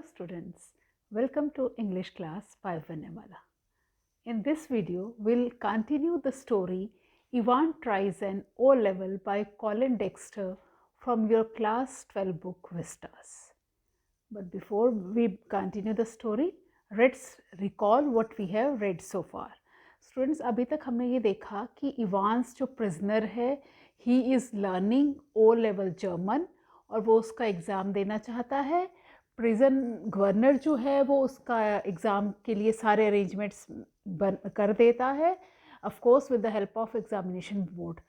students, welcome to English class by Viney. In this video, we'll continue the story Ivan Tries an O-Level by Colin Dexter from your class 12 book Vistas. But before we continue the story, let's recall what we have read so far. Students, अभी तक हमने ये देखा कि Evans जो prisoner है, he is learning O-Level German और वो उसका एग्ज़ाम देना चाहता है. प्रिजन गवर्नर जो है वो उसका एग्ज़ाम के लिए सारे अरेंजमेंट्स कर देता है, of course with the help of examination board.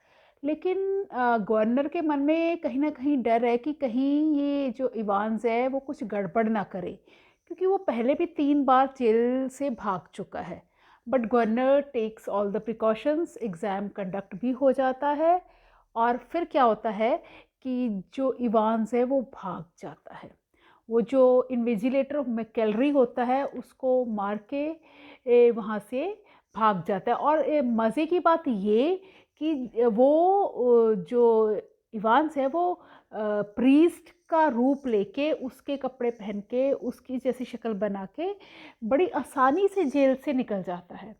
लेकिन गवर्नर के मन में कहीं ना कहीं डर है कि कहीं ये जो इवांस है वो कुछ गड़बड़ ना करे, क्योंकि वो पहले भी 3 बार जेल से भाग चुका है. But governor takes all the precautions, exam conduct भी हो जाता है और फिर क्या होता है कि जो इवांस है वो भाग जाता है. वो जो इन्विजिलेटर मैकेलरी होता है उसको मार के वहाँ से भाग जाता है. और मज़े की बात ये कि वो जो इवांस है वो प्रीस्ट का रूप लेके, उसके कपड़े पहन के, उसकी जैसी शक्ल बना के बड़ी आसानी से जेल से निकल जाता है.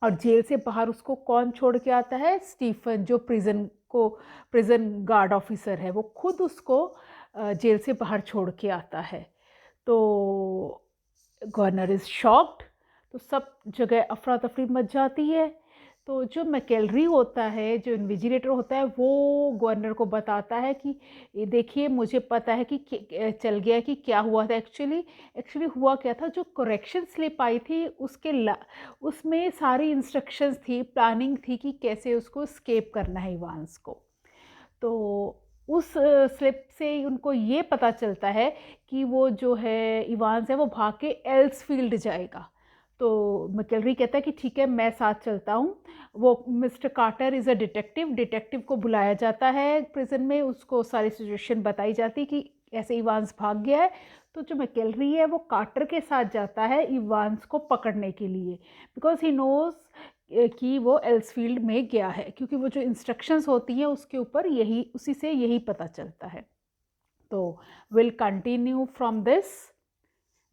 और जेल से बाहर उसको कौन छोड़ के आता है? स्टीफन, जो प्रिजन गार्ड ऑफिसर है, वो खुद उसको जेल से बाहर छोड़ के आता है. तो गवर्नर इज़ शॉक्ड, तो सब जगह अफरा तफरी मच जाती है. तो जो मैकेलरी होता है, जो इन्विजिलेटर होता है, वो गवर्नर को बताता है कि ये देखिए, मुझे पता है कि चल गया कि क्या हुआ था. एक्चुअली हुआ क्या था, जो करेक्शन स्लिप आई थी उसमें सारी इंस्ट्रक्शंस थी, प्लानिंग थी कि कैसे उसको स्केप करना है इवांस को. तो उस स्लिप से उनको ये पता चलता है कि वो जो है इवांस है वो भाग के एल्सफील्ड जाएगा. तो मैकेलरी कहता है कि ठीक है, मैं साथ चलता हूँ. वो mister Carter is a detective को बुलाया जाता है प्रिजन में, उसको सारी सिचुएशन बताई जाती कि ऐसे इवांस भाग गया है. तो जो मैकेलरी है वो कार्टर के साथ जाता है इवांस को पकड़ने के लिए, बिकॉज ही नोज़ कि वो एल्सफील्ड में गया है, क्योंकि वो जो इंस्ट्रक्शंस होती हैं उसके ऊपर उसी से यही पता चलता है. तो will continue from this.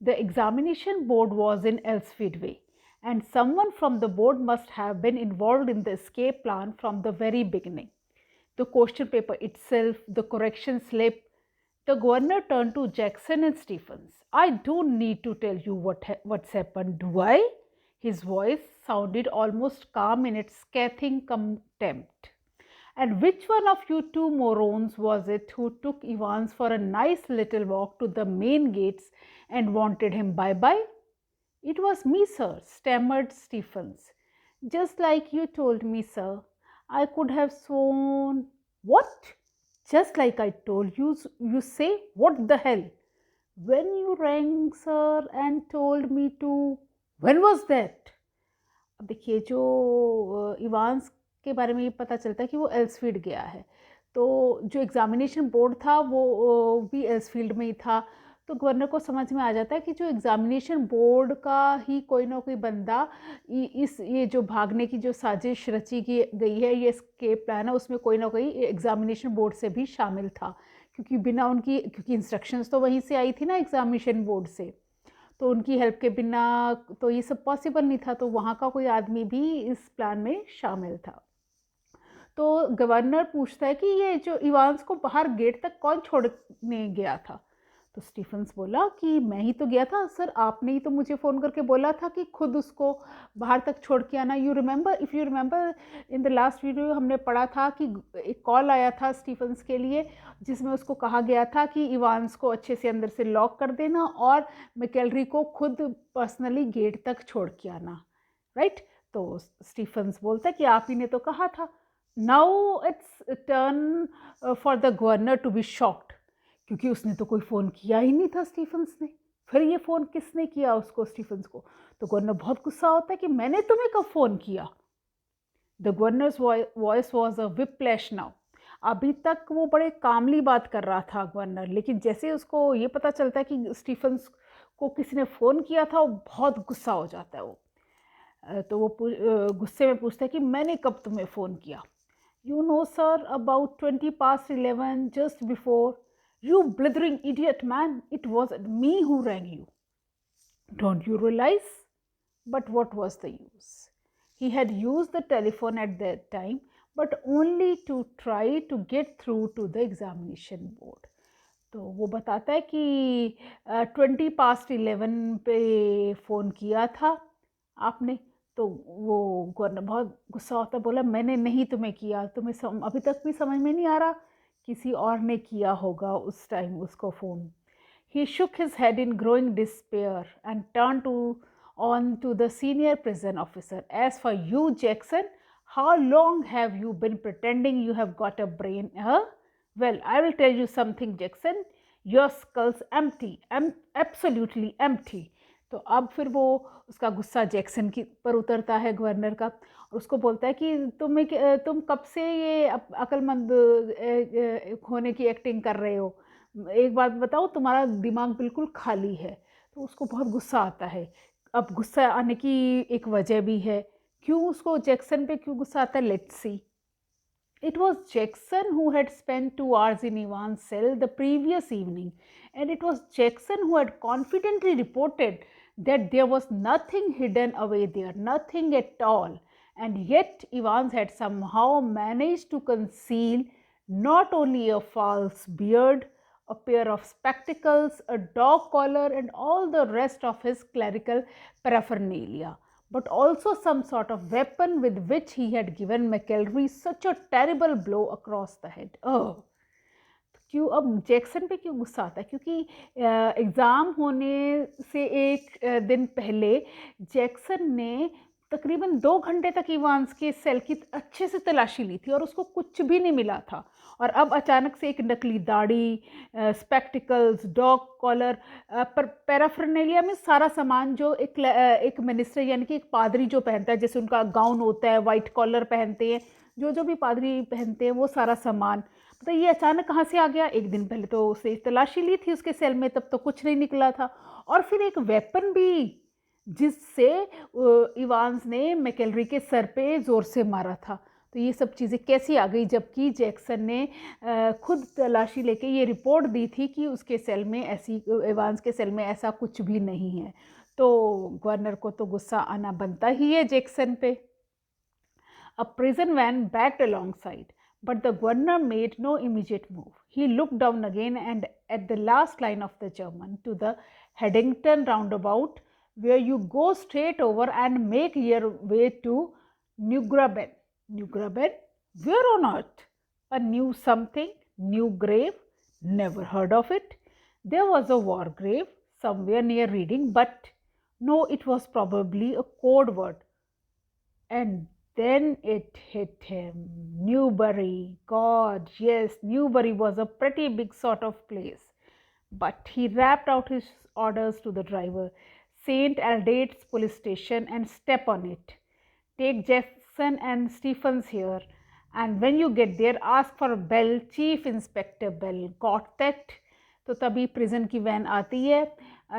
The examination board was in Elsfield Way, and someone from the board must have been involved in the escape plan from the very beginning. The question paper itself, the correction slip. The governor turned to Jackson and Stephens. I don't need to tell you what's happened, do I? His voice sounded almost calm in its scathing contempt. And which one of you two morons was it who took Evans for a nice little walk to the main gates and wanted him bye-bye? It was me, sir, stammered Stephens. Just like you told me, sir. I could have sworn. What? Just like I told you, you say? What the hell? When you rang, sir, and told me to. When was that? अब देखिए, जो Evans के बारे में ये पता चलता है कि वो एल्सफील्ड गया है. तो जो एग्ज़ामिनेशन बोर्ड था वो भी एल्सफील्ड में ही था. तो गवर्नर को समझ में आ जाता है कि जो एग्ज़ामिनेशन बोर्ड का ही कोई ना कोई बंदा ये जो भागने की जो साजिश रची की गई है, ये एस्केप प्लान है, उसमें कोई ना कोई एग्ज़ामिनेशन बोर्ड से भी शामिल था. क्योंकि इंस्ट्रक्शंस तो वहीं से आई थी ना, एग्ज़ामिनेशन बोर्ड से. तो उनकी हेल्प के बिना तो ये सब पॉसिबल नहीं था. तो वहाँ का कोई आदमी भी इस प्लान में शामिल था. तो गवर्नर पूछता है कि ये जो इवांस को बाहर गेट तक कौन छोड़ने गया था? तो स्टीफन्स बोला कि मैं ही तो गया था सर, आपने ही तो मुझे फ़ोन करके बोला था कि खुद उसको बाहर तक छोड़ के आना. If you remember in the last video हमने पढ़ा था कि एक कॉल आया था स्टीफन्स के लिए, जिसमें उसको कहा गया था कि इवांस को अच्छे से अंदर से लॉक कर देना और मैकेलरी को खुद पर्सनली गेट तक छोड़ के आना, राइट? तो स्टीफन्स बोलता है कि आप ही ने तो कहा था. Now it's turn for the governor to be shocked, क्योंकि उसने तो कोई फ़ोन किया ही नहीं था स्टीफन्स ने. फिर ये फ़ोन किसने किया उसको, स्टीफन्स को? तो गवर्नर बहुत गुस्सा होता है कि मैंने तुम्हें कब फ़ोन किया. The governors voice was a whiplash now. अभी तक वो बड़े कामली बात कर रहा था गवर्नर, लेकिन जैसे उसको ये पता चलता है कि स्टीफन्स को किसी ने फ़ोन किया था, वो बहुत गुस्सा हो जाता है. तो वो गुस्से में पूछता है कि मैंने कब तुम्हें फ़ोन किया? You know, sir, about 20 past 11, just before. You blithering idiot man, it wasn't me who rang you. Don't you realize? But what was the use? He had used the telephone at that time, but only to try to get through to the examination board. तो वो बताता है कि 20 past 11 पे phone किया था आपने। तो वो गवर्नर बहुत गुस्सा होता, बोला मैंने नहीं तुम्हें किया, तुम्हें अभी तक भी समझ में नहीं आ रहा, किसी और ने किया होगा उस टाइम उसको phone. He shook his head in growing despair and turned on to the senior prison officer. As for you, Jackson, how long have you been pretending you have got a brain? Huh? Well, I will tell you something, Jackson. Your skull's empty, absolutely empty. तो अब फिर वो उसका गुस्सा Jackson की पर उतरता है गवर्नर का, और उसको बोलता है कि तुम कब से ये अक्लमंद होने की एक्टिंग कर रहे हो, एक बात बताओ, तुम्हारा दिमाग बिल्कुल खाली है। तो उसको बहुत गुस्सा आता है। अब गुस्सा आने की एक वजह भी है, क्यों उसको जैक्सन पे क्यों गुस्सा आता है, let's see. It was Jackson who had spent 2 hours in Ivan's cell the previous evening, and it was Jackson who had confidently reported that there was nothing hidden away there, nothing at all. And yet Evans had somehow managed to conceal not only a false beard, a pair of spectacles, a dog collar, and all the rest of his clerical paraphernalia, but also some sort of weapon with which he had given McElroy such a terrible blow across the head. Oh! क्यों अब Jackson पे क्यों गुस्सा आता है? क्योंकि exam होने से एक दिन पहले जैक्सन ने तकरीबन 2 घंटे तक इवांस के सेल की अच्छे से तलाशी ली थी और उसको कुछ भी नहीं मिला था। और अब अचानक से एक नकली दाढ़ी, स्पेक्टिकल्स, डॉग कॉलर, पर पैराफर्नेलिया में सारा सामान जो एक मिनिस्टर यानी कि एक पादरी जो पहनता है, जैसे उनका गाउन होता है, वाइट कॉलर पहनते हैं, जो भी पादरी पहनते हैं, वो सारा सामान, तो ये अचानक कहाँ से आ गया? एक दिन पहले तो उससे तलाशी ली थी उसके सेल में, तब तो कुछ नहीं निकला था। और फिर एक वेपन भी, जिससे इवांस ने मैकेलरी के सर पे ज़ोर से मारा था। तो ये सब चीज़ें कैसी आ गई, जबकि जैक्सन ने खुद तलाशी लेके ये रिपोर्ट दी थी कि उसके सेल में इवांस के सेल में ऐसा कुछ भी नहीं है। तो गवर्नर को तो गुस्सा आना बनता ही है जैक्सन पे। A prison van backed alongside, but the governor made no immediate move. He looked down again and at the last line of the German to the Haddington roundabout, where you go straight over and make your way to Newgraben. Newgraben? Where on earth? A new something, new grave? Never heard of it. There was a war grave somewhere near Reading, but no, it was probably a code word. And then it hit him. Newbury. God, yes, Newbury was a pretty big sort of place. But he rapped out his orders to the driver. St. Aldate's police station and step on it. Take Jackson and Stephens here. And when you get there, ask for Bell, Chief Inspector Bell. Got that? तो तभी prison की van आती है,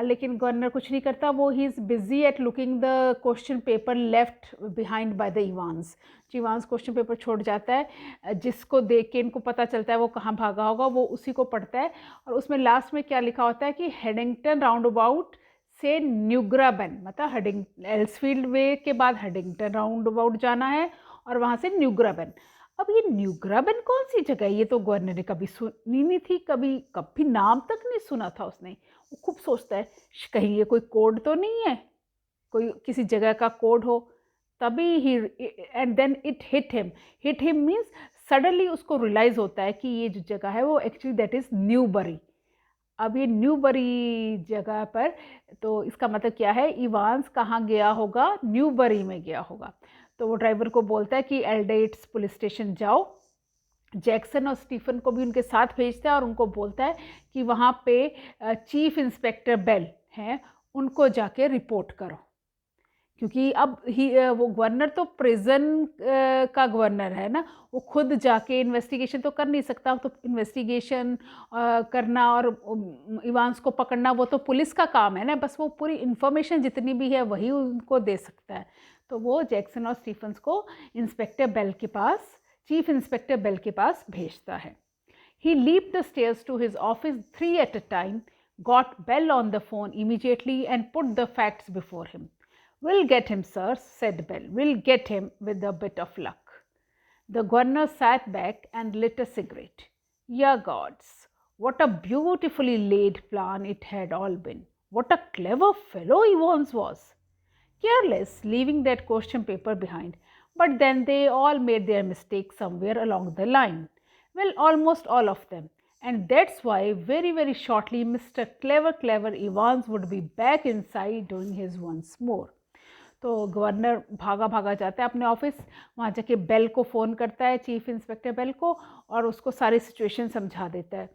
लेकिन governor कुछ नहीं करता। वो he is busy at looking the question paper left behind by the Evans. जो इवांस क्वेश्चन पेपर छोड़ जाता है, जिसको देख के इनको पता चलता है वो कहाँ भागा होगा, वो उसी को पढ़ता है। और उसमें लास्ट में क्या लिखा होता है कि हेडिंगटन राउंड अबाउट से न्यूग्राबन, मतलब एल्सफील्ड वे के बाद हेडिंगटन राउंड अबाउट जाना है और वहाँ से न्यूग्राबन। अब ये न्यूग्राबन कौन सी जगह है? ये तो गवर्नर ने कभी सुनी नहीं थी, कभी नाम तक नहीं सुना था उसने। वो खूब सोचता है कहीं ये कोई कोड तो नहीं है, कोई किसी जगह का कोड हो। तभी ही and then it hit him means suddenly उसको रियलाइज होता है कि ये जो जगह है वो एक्चुअली दैट इज़ न्यूबरी। अब ये न्यूबरी जगह पर, तो इसका मतलब क्या है, इवांस कहाँ गया होगा? न्यूबरी में गया होगा। तो वो ड्राइवर को बोलता है कि एल्डेट्स पुलिस स्टेशन जाओ। जैक्सन और स्टीफन को भी उनके साथ भेजता है और उनको बोलता है कि वहाँ पे चीफ इंस्पेक्टर बेल हैं, उनको जाके रिपोर्ट करो। क्योंकि अब वो गवर्नर तो प्रिजन का गवर्नर है ना, वो खुद जाके इन्वेस्टिगेशन तो कर नहीं सकता। तो इन्वेस्टिगेशन करना और इवांस को पकड़ना वो तो पुलिस का काम है ना, बस वो पूरी इन्फॉर्मेशन जितनी भी है वही उनको दे सकता है। तो वो जैक्सन और स्टीफन्स को इंस्पेक्टर बेल के पास, चीफ इंस्पेक्टर बेल के पास भेजता है। He leaped the stairs to his office 3 at a time, got Bell on the phone immediately and put the facts before him. "We'll get him, sir," said Bell. "We'll get him with a bit of luck." The governor sat back and lit a cigarette. "Yeah, gods, what a beautifully laid plan it had all been. What a clever fellow Evans was. Careless, leaving that question paper behind. But then they all made their mistakes somewhere along the line. Well, almost all of them. And that's why very shortly Mr. Clever Evans would be back inside doing his once more." तो governor भागा भागा जाता है अपने office, वहाँ जाके bell को phone करता है, चीफ इंस्पेक्टर बेल को, और उसको सारी सिचुएशन समझा देता है।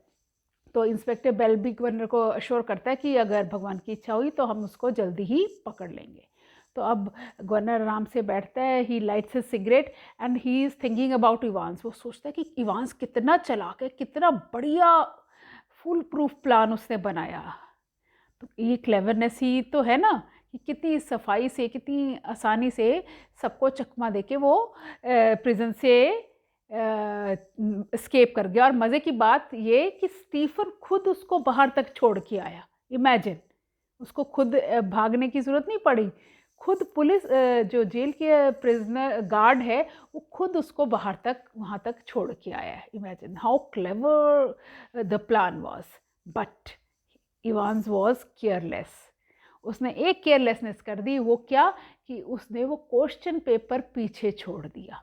तो इंस्पेक्टर बेल भी गवर्नर को अश्योर करता है कि अगर भगवान की इच्छा हुई तो हम उसको जल्दी ही पकड़ लेंगे। तो अब गवर्नर आराम से बैठता है, he lights his cigarette and he is thinking about Evans. वो सोचता है कि इवांस कितना चालाक है, कितना बढ़िया फुल प्रूफ प्लान उसने बनाया। तो ये क्लेवरनेस ही तो है ना, कि कितनी सफाई से, कितनी आसानी से सबको चकमा देके वो प्रिजन से एस्केप कर गया। और मज़े की बात ये कि स्टीफन खुद उसको बाहर तक छोड़ के आया। इमेजिन, उसको खुद भागने की ज़रूरत नहीं पड़ी, खुद पुलिस जो जेल के प्रिजनर गार्ड है वो खुद उसको बाहर तक, वहाँ तक छोड़ के आया है। Imagine how clever the plan was. But Evans was careless. उसने एक केयरलेसनेस कर दी। वो क्या कि उसने वो क्वेश्चन पेपर पीछे छोड़ दिया,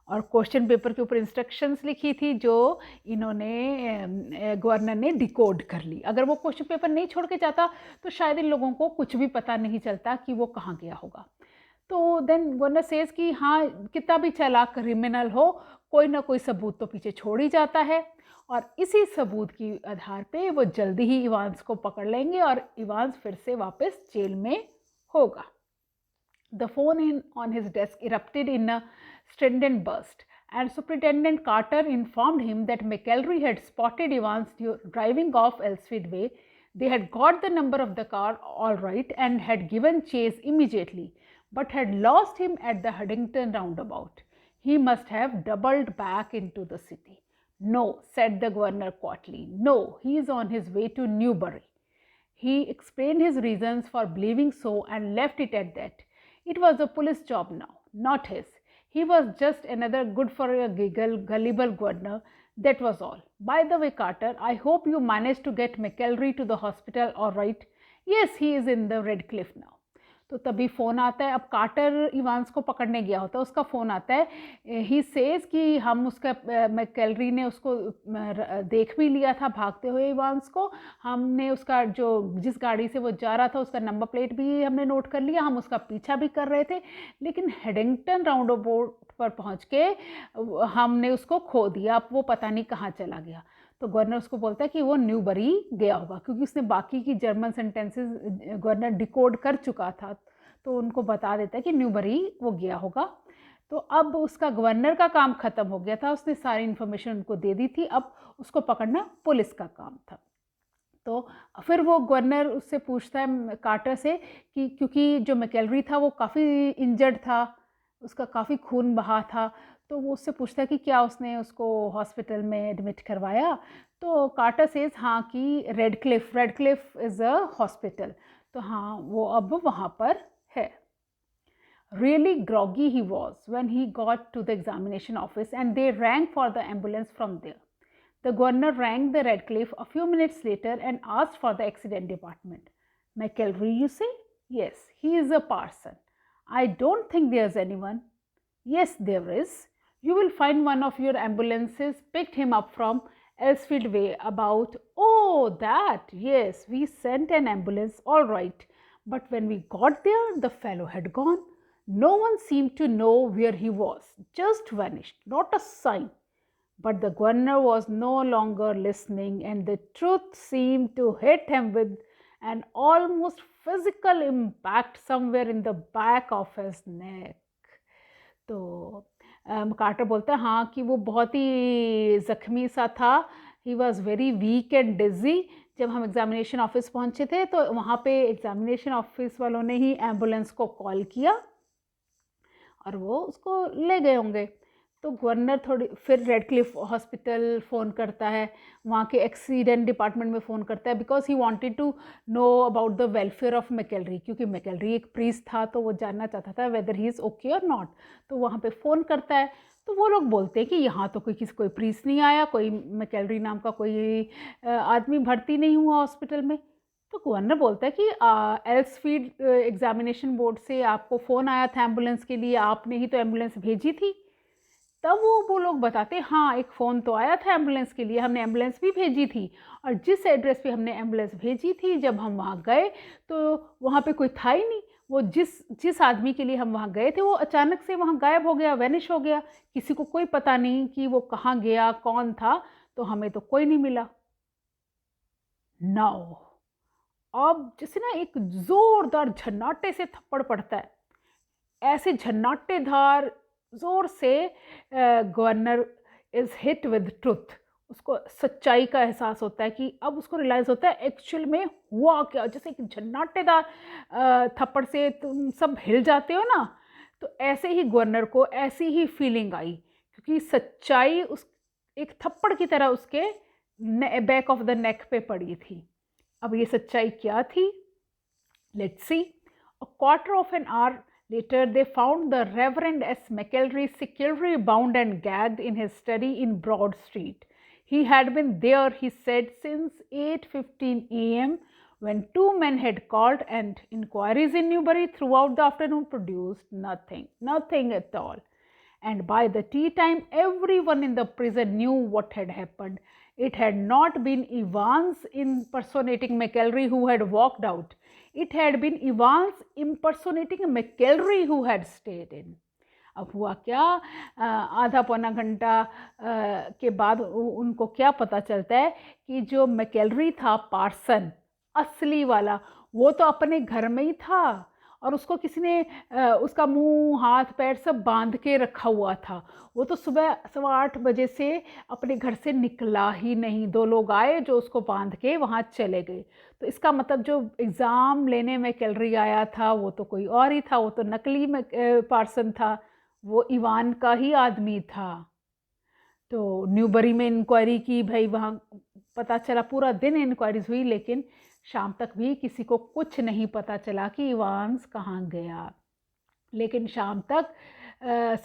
और क्वेश्चन पेपर के ऊपर इंस्ट्रक्शंस लिखी थी जो इन्होंने गवर्नर ने डिकोड कर ली। अगर वो क्वेश्चन पेपर नहीं छोड़ के जाता तो शायद इन लोगों को कुछ भी पता नहीं चलता कि वो कहाँ गया होगा। तो देन गवर्नर सेज कि हाँ, कितना भी चालाक क्रिमिनल हो, कोई ना कोई सबूत तो पीछे छोड़ ही जाता है, और इसी सबूत की आधार पे वो जल्दी ही इवांस को पकड़ लेंगे और इवांस फिर से वापस जेल में होगा। The phone on his desk erupted in a strident burst, and Superintendent Carter informed him that McElroy had spotted Evans driving off Elsfield Way. They had got the number of the car all right and had given chase immediately, but had lost him at the Huddington roundabout. He must have doubled back into the city. "No," said the governor quietly. "No, he is on his way to Newbury." He explained his reasons for believing so and left it at that. It was the police job now, not his. He was just another good for a giggle, gullible governor. That was all. By the way, Carter, I hope you managed to get McElroy to the hospital all right. Yes, he is in the Red Cliff now. तो तभी phone आता है। अब quarter Evans को पकड़ने गया होता है, उसका फ़ोन आता है। ही सेज कि हम उसका, मैकेलरी ने उसको देख भी लिया था भागते हुए इवांस को। हमने उसका जो जिस गाड़ी से वो जा रहा था उसका नंबर प्लेट भी हमने नोट कर लिया, हम उसका पीछा भी कर रहे थे, लेकिन हेडिंगटन राउंड अबाउट पर पहुंच के हमने उसको खो दिया। अब वो पता नहीं कहाँ चला गया। तो गवर्नर उसको बोलता है कि वो न्यूबरी गया होगा, क्योंकि उसने बाकी की जर्मन सेंटेंसेस गवर्नर डिकोड कर चुका था, तो उनको बता देता है कि न्यूबरी वो गया होगा। तो अब उसका गवर्नर का काम ख़त्म हो गया था, उसने सारी इन्फॉर्मेशन उनको दे दी थी, अब उसको पकड़ना पुलिस का काम था। तो फिर वो गवर्नर उससे पूछता है कार्टर से कि क्योंकि जो मैकेलरी था वो काफ़ी इंजर्ड था, उसका काफ़ी खून बहा था, तो वो उससे पूछता है कि क्या उसने उसको हॉस्पिटल में एडमिट करवाया। तो कार्टर सेज हाँ कि red Cliff is a hospital, तो हाँ वो अब वहाँ पर है। Really groggy he was when he got to the examination office and they rang for the ambulance from there. The governor rang the Redcliffe a few minutes later and asked for the accident department. McElroy, you say? Yes, he is a parson. I don't think there's anyone. Yes, there is. You will find one of your ambulances picked him up from Elsfield Way about, oh, that, yes, we sent an ambulance, all right. But when we got there, the fellow had gone. No one seemed to know where he was, just vanished, not a sign. But the governor was no longer listening, and the truth seemed to hit him with an almost physical impact somewhere in the back of his neck. तो quarter बोलता है हाँ कि वो बहुत ही ज़ख्मी सा था, he was very weak and digi. जब हम एग्ज़ामिनेशन ऑफिस पहुँचे थे तो वहाँ पे एग्ज़ामिनेशन ऑफिस वालों ने ही एम्बुलेंस को कॉल किया और वो उसको ले गए होंगे। तो गवर्नर थोड़ी फिर रेड क्लिफ हॉस्पिटल फ़ोन करता है, वहाँ के एक्सीडेंट डिपार्टमेंट में फ़ोन करता है, because he wanted to know about the welfare of McCleary, क्योंकि मैकेलरी एक प्रीस्ट था तो वो जानना चाहता था वेदर ही इज़ ओके और नॉट। तो वहाँ पे फ़ोन करता है, तो वो लोग बोलते हैं कि यहाँ तो कोई प्रीस्ट नहीं आया, कोई मैकेलरी नाम का कोई आदमी भर्ती नहीं हुआ हॉस्पिटल में। तो गवर्नर बोलता है कि एल्सफील्ड एग्जामिनेशन बोर्ड से आपको फ़ोन आया था एम्बुलेंस के लिए, आपने ही तो एम्बुलेंस भेजी थी। तब वो लोग बताते, हाँ एक फ़ोन तो आया था एम्बुलेंस के लिए, हमने एम्बुलेंस भी भेजी थी, और जिस एड्रेस पे हमने एम्बुलेंस भेजी थी जब हम वहाँ गए तो वहाँ पे कोई था ही नहीं। वो जिस आदमी के लिए हम वहाँ गए थे वो अचानक से वहाँ गायब हो गया, वैनिश हो गया, किसी को कोई पता नहीं कि वो कहाँ गया, कौन था, तो हमें तो कोई नहीं मिला। नाउ अब जैसे ना एक जोरदार झन्नाटे से थप्पड़ पड़ता है, ऐसे झन्नाटेदार जोर से governor is hit with truth. उसको सच्चाई का एहसास होता है कि अब उसको रियलाइज होता है एक्चुअल में हुआ क्या। जैसे कि झन्नाटेदार थप्पड़ से तुम सब हिल जाते हो ना, तो ऐसे ही गवर्नर को ऐसी ही फीलिंग आई, क्योंकि सच्चाई उस एक थप्पड़ की तरह उसके बैक ऑफ द नेक पे पड़ी थी। अब ये सच्चाई क्या थी? Let's see. A quarter of an hour later, they found the Reverend S. McElry securely bound and gagged in his study in Broad Street. He had been there, he said, since 8:15 a.m. when two men had called, and inquiries in Newbury throughout the afternoon produced nothing at all. And by the tea time, everyone in the prison knew what had happened. It had not been Evans impersonating McElry who had walked out. It had been Evans impersonating McElry who had stayed in. अब हुआ क्या, आधा पौना घंटा के बाद उनको क्या पता चलता है कि जो मैकेलरी था पार्सन असली वाला, वो तो अपने घर में ही था, और उसको किसी ने उसका मुंह हाथ पैर सब बांध के रखा हुआ था। वो तो सुबह 8:15 से अपने घर से निकला ही नहीं। दो लोग आए जो उसको बांध के वहाँ चले गए। तो इसका मतलब जो एग्ज़ाम लेने में कैलरी आया था वो तो कोई और ही था, वो तो नकली पार्सन था, वो इवान का ही आदमी था। तो न्यूबरी में इंक्वायरी की, भाई वहाँ पता चला, पूरा दिन इंक्वायरीज हुई, लेकिन शाम तक भी किसी को कुछ नहीं पता चला कि इवांस कहाँ गया। लेकिन शाम तक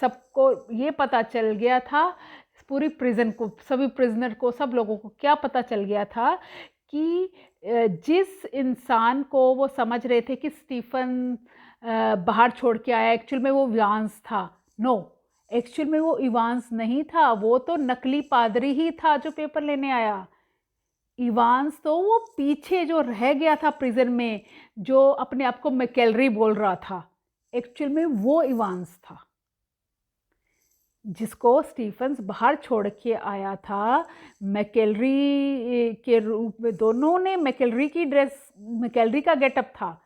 सबको ये पता चल गया था, पूरी प्रिजन को, सभी प्रिजनर को, सब लोगों को क्या पता चल गया था कि जिस इंसान को वो समझ रहे थे कि स्टीफन बाहर छोड़ के आया, एक्चुअल में वो इवांस था। नो, एक्चुअल में वो इवांस नहीं था, वो तो नकली पादरी ही था जो पेपर लेने आया। इवांस तो वो पीछे जो रह गया था प्रिजन में, जो अपने आप को मैकेलरी बोल रहा था, एक्चुअल में वो इवांस था जिसको स्टीफन्स बाहर छोड़ के आया था मैकेलरी के रूप में। दोनों ने मैकेलरी की ड्रेस, मैकेलरी का गेटअप था,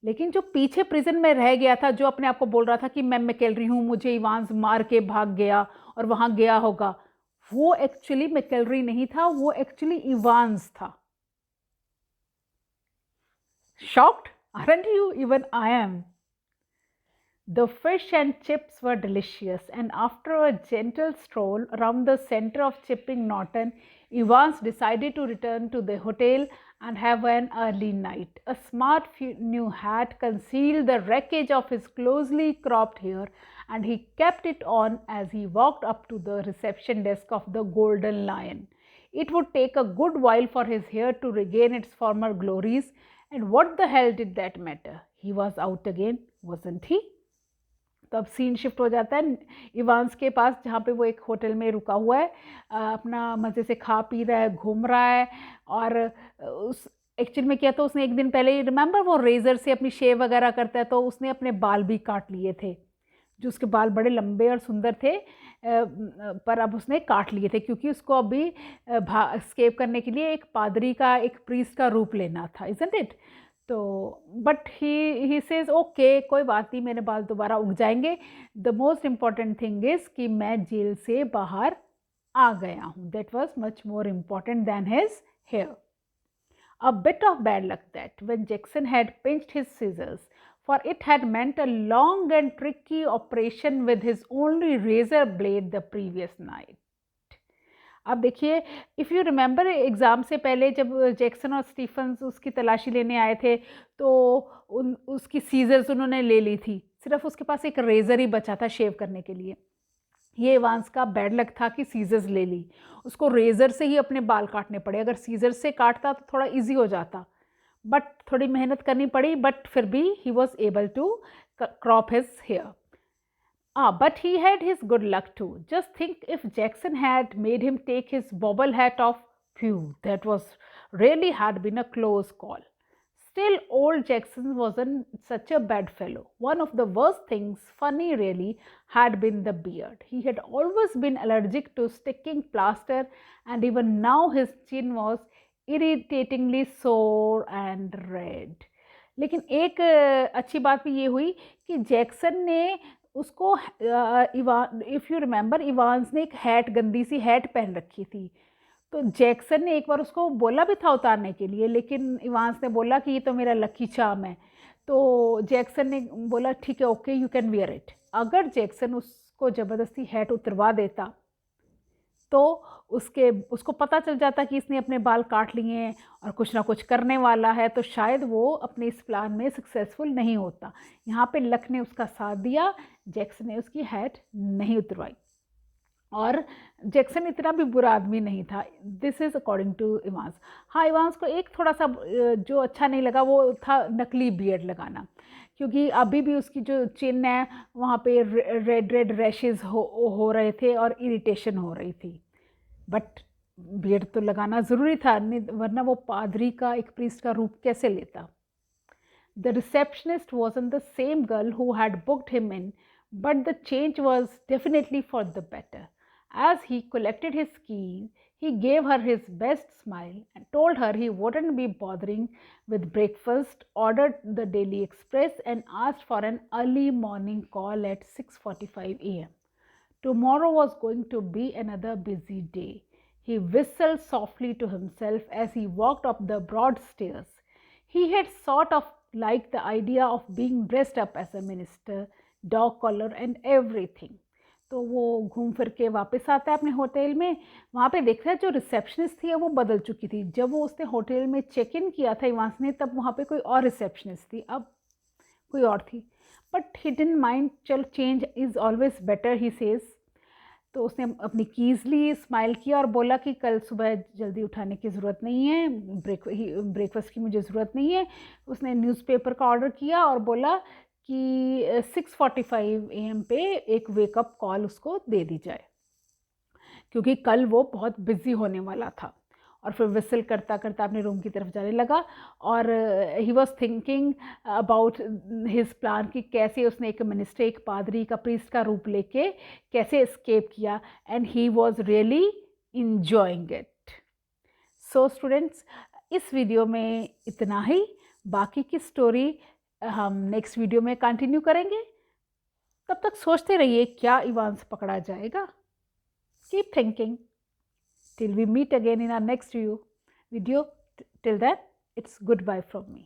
लेकिन जो पीछे प्रिजन में रह गया था, जो अपने आप को बोल रहा था कि मैं मैकेलरी हूँ, मुझे इवांस मार के भाग गया और वहाँ गया होगा, वो एक्चुअली मैकेलरी नहीं था, वो एक्चुअली इवांस था। Shocked? Aren't you? Even I am. The fish and chips were delicious, and after a gentle stroll around the center of Chipping Norton, Evans decided to return to the hotel and have an early night. A smart new hat concealed the wreckage of his closely cropped hair, and he kept it on as he walked up to the reception desk of the Golden Lion. It would take a good while for his hair to regain its former glories, and what the hell did that matter? He was out again, wasn't he? तो अब scene shift हो जाता है Evans के पास, जहाँ पे वो एक होटल में रुका हुआ है, अपना मज़े से खा पी रहा है, घूम रहा है। और उस एक्चुअल में क्या, तो उसने एक दिन पहले, रिमेंबर, वो रेज़र से अपनी शेव वगैरह करता है, तो उसने अपने बाल भी काट लिए थे, जो उसके बाल बड़े लंबे और सुंदर थे, पर अब उसने काट लिए थे क्योंकि उसको अभी एस्केप करने के लिए एक पादरी का, एक प्रीस्ट का रूप लेना था, इज़न्ट इट? तो बट ही सेज ओके, कोई बात नहीं, मेरे बाल दोबारा उग जाएंगे। The most important thing is कि मैं जेल से बाहर आ गया हूँ। That was much more important than his hair. A bit of bad luck that when Jackson had pinched his scissors for it had meant a long and tricky operation with his only razor blade the previous night. अब देखिए, if you remember exam से पहले जब Jackson और Stephen's उसकी तलाशी लेने आए थे, तो उसकी सीज़र्स उन्होंने ले ली थी, सिर्फ उसके पास एक रेज़र ही बचा था शेव करने के लिए। ये इवांस का बैड लक था कि सीज़र्स ले ली, उसको रेज़र से ही अपने बाल काटने पड़े। अगर सीज़र से काटता तो थोड़ा ईजी हो जाता, बट थोड़ी मेहनत करनी पड़ी, बट फिर भी he was able to crop his hair. But he had his good luck too. Just think if Jackson had made him take his bobble hat off. Phew, that was really had been a close call. Still, old Jackson wasn't such a bad fellow. One of the worst things, funny really, had been the beard. He had always been allergic to sticking plaster, and even now his chin was irritatingly sore and red. लेकिन एक अच्छी बात भी ये हुई कि Jackson ने उसको इफ़ यू रिमेंबर इवांस ने एक हैट, गंदी सी हैट पहन रखी थी, तो जैक्सन ने एक बार उसको बोला भी था उतारने के लिए, लेकिन इवांस ने बोला कि ये तो मेरा लकी चार्म है, तो जैक्सन ने बोला ठीक है, okay you can wear it. अगर जैक्सन उसको ज़बरदस्ती हैट उतरवा देता तो उसको पता चल जाता कि इसने अपने बाल काट लिए हैं और कुछ ना कुछ करने वाला है, तो शायद वो अपने इस प्लान में सक्सेसफुल नहीं होता। यहाँ पे लक ने उसका साथ दिया, जैक्सन ने उसकी हैट नहीं उतरवाई, और जैक्सन इतना भी बुरा आदमी नहीं था। This is according to Evans. हाँ, इवांस को एक थोड़ा सा जो अच्छा नहीं लगा वो था नकली बियर्ड लगाना, क्योंकि अभी भी उसकी जो चिन है वहाँ पे रेड रेड रैशेज़ हो रहे थे और इरिटेशन हो रही थी, बट बियर्ड तो लगाना ज़रूरी था, वरना वो पादरी का, एक प्रीस्ट का रूप कैसे लेता। The receptionist wasn't the same girl who had booked him in, but the change was definitely for the better. As he collected his keys, he gave her his best smile and told her he wouldn't be bothering with breakfast, ordered the Daily Express, and asked for an early morning call at 6:45 a.m. Tomorrow was going to be another busy day. He whistled softly to himself as he walked up the broad stairs. He had sort of liked the idea of being dressed up as a minister, dog collar and everything. तो वो घूम फिर के वापस आता है अपने hotel में। वहाँ पे देखता है जो रिसेप्शनिस्ट थी वो बदल चुकी थी। जब वो उसने होटल में चेक इन किया था इवांस ने, तब वहाँ पे कोई और रिसेप्शनिस्ट थी, अब कोई और थी। बट ही डिडंट माइंड, चल change is always better, he says. तो उसने अपनी कीज़ ली, स्माइल किया और बोला कि कल सुबह जल्दी उठाने की ज़रूरत नहीं है, ब्रेकफास्ट की मुझे ज़रूरत नहीं है। उसने न्यूज़पेपर का ऑर्डर किया और बोला कि 6:45 AM पे एक वेकअप कॉल उसको दे दी जाए, क्योंकि कल वो बहुत बिजी होने वाला था। और फिर विसल करता करता अपने रूम की तरफ जाने लगा, और he was thinking about his plan कि कैसे उसने एक मिनिस्टर, एक पादरी का, प्रीस्ट का रूप लेके कैसे एस्केप किया, and he was really enjoying it. So students, इस वीडियो में इतना ही। बाकी की स्टोरी हम नेक्स्ट वीडियो में कंटिन्यू करेंगे। तब तक सोचते रहिए क्या इवांस पकड़ा जाएगा। Keep thinking till we meet again in our next video. Till then, it's goodbye from me.